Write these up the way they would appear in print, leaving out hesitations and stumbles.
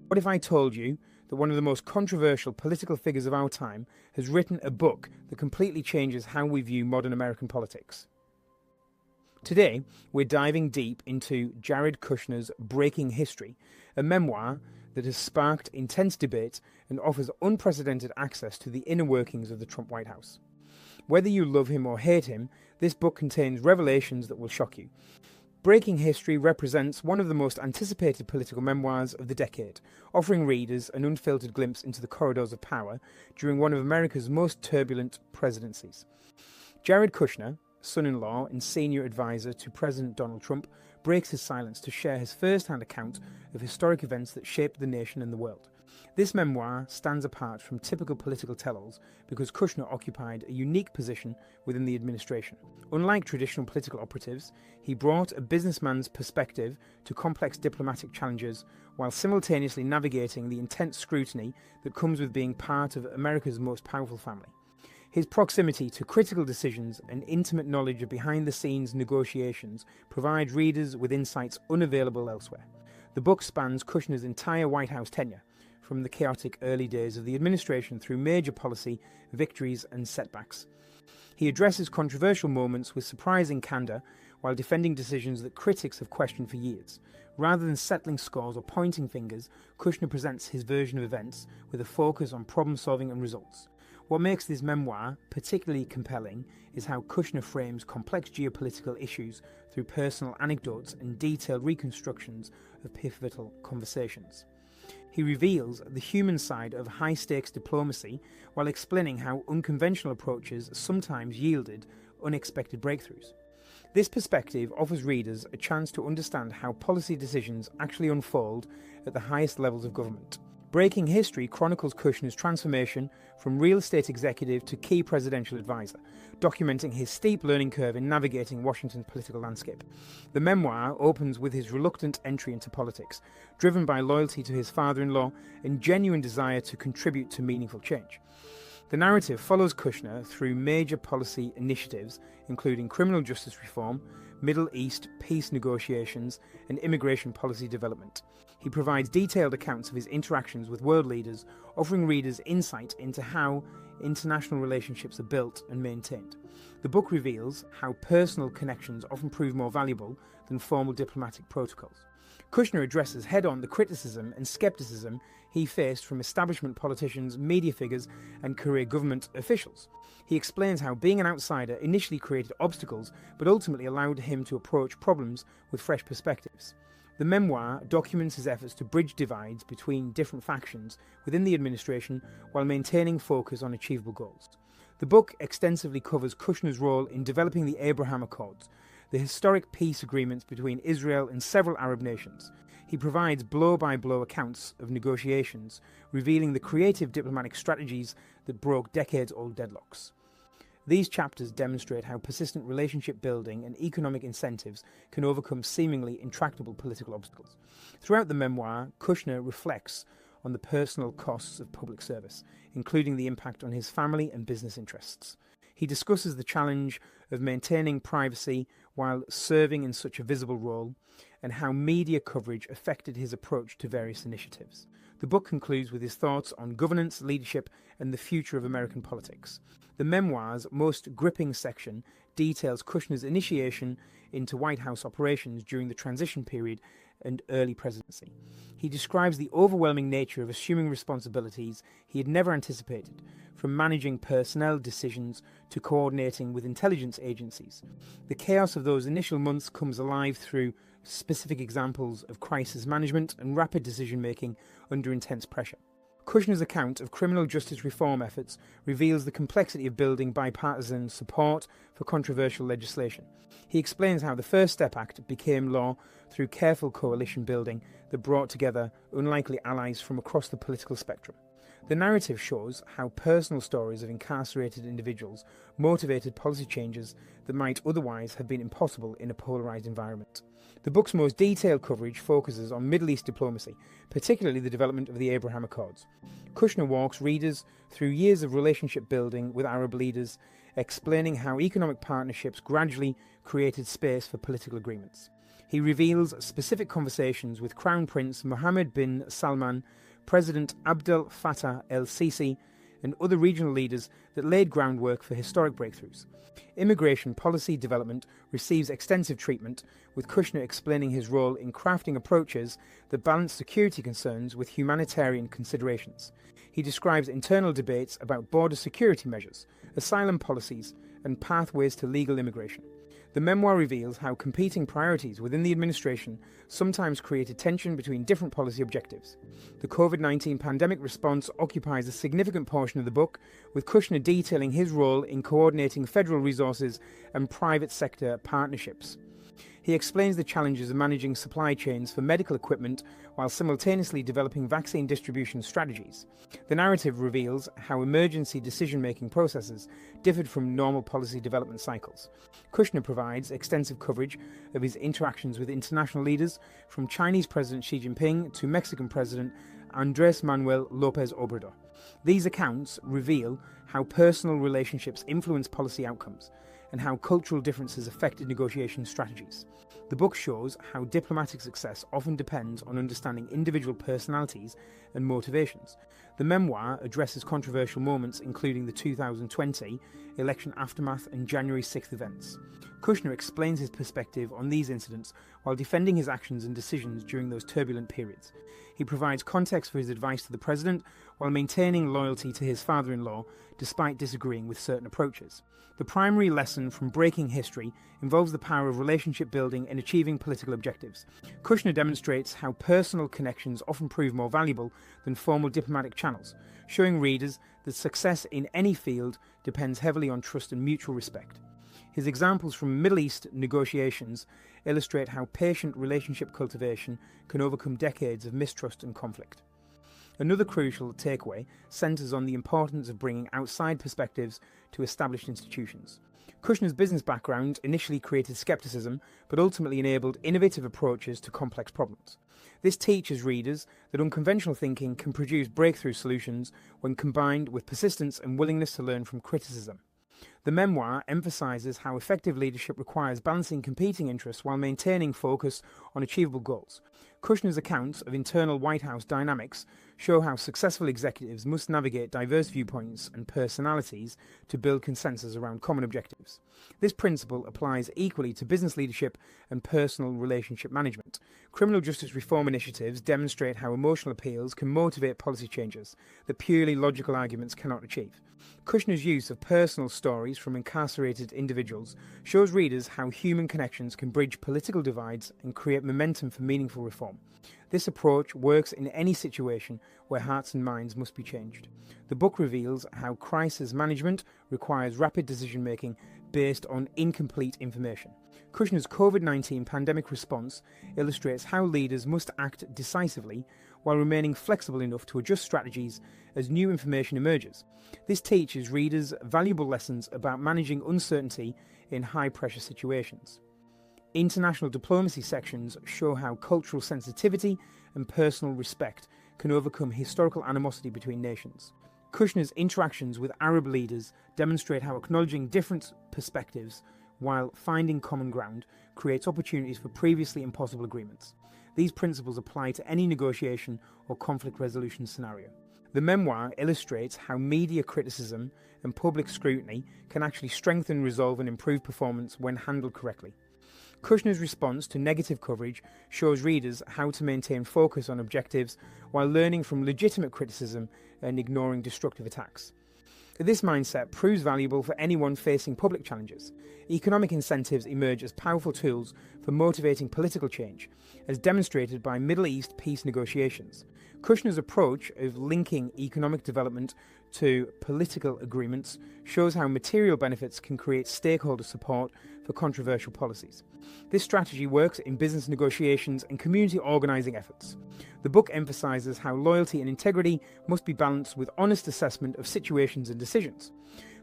What if I told you that one of the most controversial political figures of our time has written a book that completely changes how we view modern American politics? Today, we're diving deep into Jared Kushner's Breaking History, a memoir that has sparked intense debate and offers unprecedented access to the inner workings of the Trump White House. Whether you love him or hate him, this book contains revelations that will shock you. Breaking History represents one of the most anticipated political memoirs of the decade, offering readers an unfiltered glimpse into the corridors of power during one of America's most turbulent presidencies. Jared Kushner, son-in-law and senior advisor to President Donald Trump, breaks his silence to share his first-hand account of historic events that shaped the nation and the world. This memoir stands apart from typical political tell-alls because Kushner occupied a unique position within the administration. Unlike traditional political operatives, he brought a businessman's perspective to complex diplomatic challenges while simultaneously navigating the intense scrutiny that comes with being part of America's most powerful family. His proximity to critical decisions and intimate knowledge of behind-the-scenes negotiations provide readers with insights unavailable elsewhere. The book spans Kushner's entire White House tenure, from the chaotic early days of the administration through major policy victories and setbacks. He addresses controversial moments with surprising candor while defending decisions that critics have questioned for years. Rather than settling scores or pointing fingers, Kushner presents his version of events with a focus on problem-solving and results. What makes this memoir particularly compelling is how Kushner frames complex geopolitical issues through personal anecdotes and detailed reconstructions of pivotal conversations. He reveals the human side of high-stakes diplomacy while explaining how unconventional approaches sometimes yielded unexpected breakthroughs. This perspective offers readers a chance to understand how policy decisions actually unfold at the highest levels of government. Breaking History chronicles Kushner's transformation from real estate executive to key presidential advisor, documenting his steep learning curve in navigating Washington's political landscape. The memoir opens with his reluctant entry into politics, driven by loyalty to his father-in-law and genuine desire to contribute to meaningful change. The narrative follows Kushner through major policy initiatives, including criminal justice reform, Middle East peace negotiations, and immigration policy development. He provides detailed accounts of his interactions with world leaders, offering readers insight into how international relationships are built and maintained. The book reveals how personal connections often prove more valuable than formal diplomatic protocols. Kushner addresses head-on the criticism and skepticism he faced from establishment politicians, media figures, and career government officials. He explains how being an outsider initially created obstacles, but ultimately allowed him to approach problems with fresh perspectives. The memoir documents his efforts to bridge divides between different factions within the administration while maintaining focus on achievable goals. The book extensively covers Kushner's role in developing the Abraham Accords, the historic peace agreements between Israel and several Arab nations. He provides blow-by-blow accounts of negotiations, revealing the creative diplomatic strategies that broke decades-old deadlocks. These chapters demonstrate how persistent relationship building and economic incentives can overcome seemingly intractable political obstacles. Throughout the memoir, Kushner reflects on the personal costs of public service, including the impact on his family and business interests. He discusses the challenge of maintaining privacy while serving in such a visible role, and how media coverage affected his approach to various initiatives. The book concludes with his thoughts on governance, leadership, and the future of American politics. The memoir's most gripping section details Kushner's initiation into White House operations during the transition period and early presidency. He describes the overwhelming nature of assuming responsibilities he had never anticipated, from managing personnel decisions to coordinating with intelligence agencies. The chaos of those initial months comes alive through specific examples of crisis management and rapid decision-making under intense pressure. Kushner's account of criminal justice reform efforts reveals the complexity of building bipartisan support for controversial legislation. He explains how the First Step Act became law through careful coalition building that brought together unlikely allies from across the political spectrum. The narrative shows how personal stories of incarcerated individuals motivated policy changes that might otherwise have been impossible in a polarized environment. The book's most detailed coverage focuses on Middle East diplomacy, particularly the development of the Abraham Accords. Kushner walks readers through years of relationship building with Arab leaders, explaining how economic partnerships gradually created space for political agreements. He reveals specific conversations with Crown Prince Mohammed bin Salman, President Abdel Fattah el-Sisi, and other regional leaders that laid groundwork for historic breakthroughs. Immigration policy development receives extensive treatment, with Kushner explaining his role in crafting approaches that balance security concerns with humanitarian considerations. He describes internal debates about border security measures, asylum policies, and pathways to legal immigration. The memoir reveals how competing priorities within the administration sometimes created tension between different policy objectives. The COVID-19 pandemic response occupies a significant portion of the book, with Kushner detailing his role in coordinating federal resources and private sector partnerships. He explains the challenges of managing supply chains for medical equipment while simultaneously developing vaccine distribution strategies. The narrative reveals how emergency decision-making processes differed from normal policy development cycles. Kushner provides extensive coverage of his interactions with international leaders, from Chinese President Xi Jinping to Mexican President Andrés Manuel López Obrador. These accounts reveal how personal relationships influence policy outcomes and how cultural differences affected negotiation strategies. The book shows how diplomatic success often depends on understanding individual personalities and motivations. The memoir addresses controversial moments, including the 2020 election aftermath and January 6th events. Kushner explains his perspective on these incidents while defending his actions and decisions during those turbulent periods. He provides context for his advice to the president while maintaining loyalty to his father-in-law despite disagreeing with certain approaches. The primary lesson from breaking history involves the power of relationship building and achieving political objectives. Kushner demonstrates how personal connections often prove more valuable than formal diplomatic channels, showing readers that success in any field depends heavily on trust and mutual respect. His examples from Middle East negotiations illustrate how patient relationship cultivation can overcome decades of mistrust and conflict. Another crucial takeaway centres on the importance of bringing outside perspectives to established institutions. Kushner's business background initially created scepticism, but ultimately enabled innovative approaches to complex problems. This teaches readers that unconventional thinking can produce breakthrough solutions when combined with persistence and willingness to learn from criticism. The memoir emphasises how effective leadership requires balancing competing interests while maintaining focus on achievable goals. Kushner's accounts of internal White House dynamics show how successful executives must navigate diverse viewpoints and personalities to build consensus around common objectives. This principle applies equally to business leadership and personal relationship management. Criminal justice reform initiatives demonstrate how emotional appeals can motivate policy changes that purely logical arguments cannot achieve. Kushner's use of personal stories from incarcerated individuals shows readers how human connections can bridge political divides and create momentum for meaningful reform. This approach works in any situation where hearts and minds must be changed. The book reveals how crisis management requires rapid decision-making based on incomplete information. Kushner's COVID-19 pandemic response illustrates how leaders must act decisively while remaining flexible enough to adjust strategies as new information emerges. This teaches readers valuable lessons about managing uncertainty in high-pressure situations. International diplomacy sections show how cultural sensitivity and personal respect can overcome historical animosity between nations. Kushner's interactions with Arab leaders demonstrate how acknowledging different perspectives while finding common ground creates opportunities for previously impossible agreements. These principles apply to any negotiation or conflict resolution scenario. The memoir illustrates how media criticism and public scrutiny can actually strengthen, resolve, and improve performance when handled correctly. Kushner's response to negative coverage shows readers how to maintain focus on objectives while learning from legitimate criticism and ignoring destructive attacks. This mindset proves valuable for anyone facing public challenges. Economic incentives emerge as powerful tools for motivating political change, as demonstrated by Middle East peace negotiations. Kushner's approach of linking economic development to political agreements shows how material benefits can create stakeholder support for controversial policies. This strategy works in business negotiations and community organising efforts. The book emphasises how loyalty and integrity must be balanced with honest assessment of situations and decisions.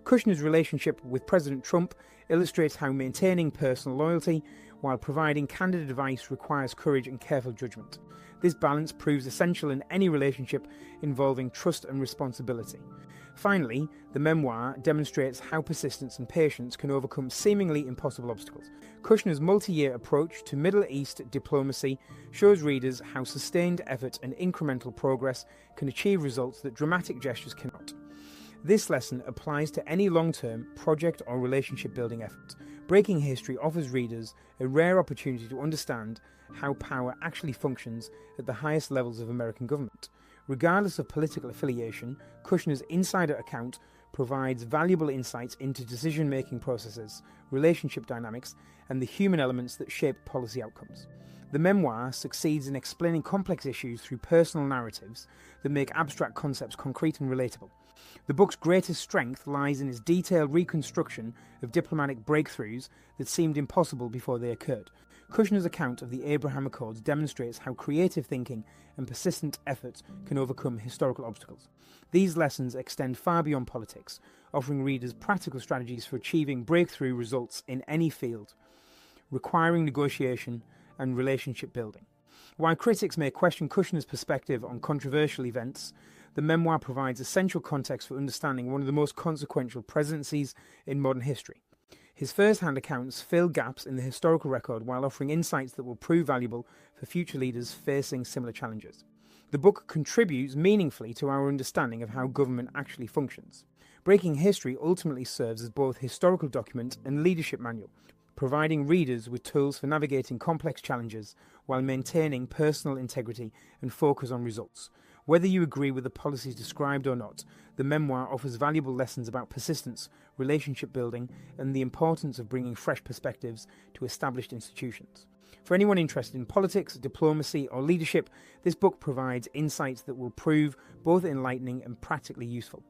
Kushner's relationship with President Trump illustrates how maintaining personal loyalty while providing candid advice requires courage and careful judgment. This balance proves essential in any relationship involving trust and responsibility. Finally, the memoir demonstrates how persistence and patience can overcome seemingly impossible obstacles. Kushner's multi-year approach to Middle East diplomacy shows readers how sustained effort and incremental progress can achieve results that dramatic gestures cannot. This lesson applies to any long-term project or relationship-building effort. Breaking History offers readers a rare opportunity to understand how power actually functions at the highest levels of American government. Regardless of political affiliation, Kushner's insider account provides valuable insights into decision-making processes, relationship dynamics, and the human elements that shape policy outcomes. The memoir succeeds in explaining complex issues through personal narratives that make abstract concepts concrete and relatable. The book's greatest strength lies in its detailed reconstruction of diplomatic breakthroughs that seemed impossible before they occurred. Kushner's account of the Abraham Accords demonstrates how creative thinking and persistent effort can overcome historical obstacles. These lessons extend far beyond politics, offering readers practical strategies for achieving breakthrough results in any field, requiring negotiation and relationship building. While critics may question Kushner's perspective on controversial events, the memoir provides essential context for understanding one of the most consequential presidencies in modern history. His first-hand accounts fill gaps in the historical record while offering insights that will prove valuable for future leaders facing similar challenges. The book contributes meaningfully to our understanding of how government actually functions. Breaking History ultimately serves as both historical document and leadership manual, providing readers with tools for navigating complex challenges while maintaining personal integrity and focus on results. Whether you agree with the policies described or not, the memoir offers valuable lessons about persistence, relationship building, and the importance of bringing fresh perspectives to established institutions. For anyone interested in politics, diplomacy, or leadership, this book provides insights that will prove both enlightening and practically useful.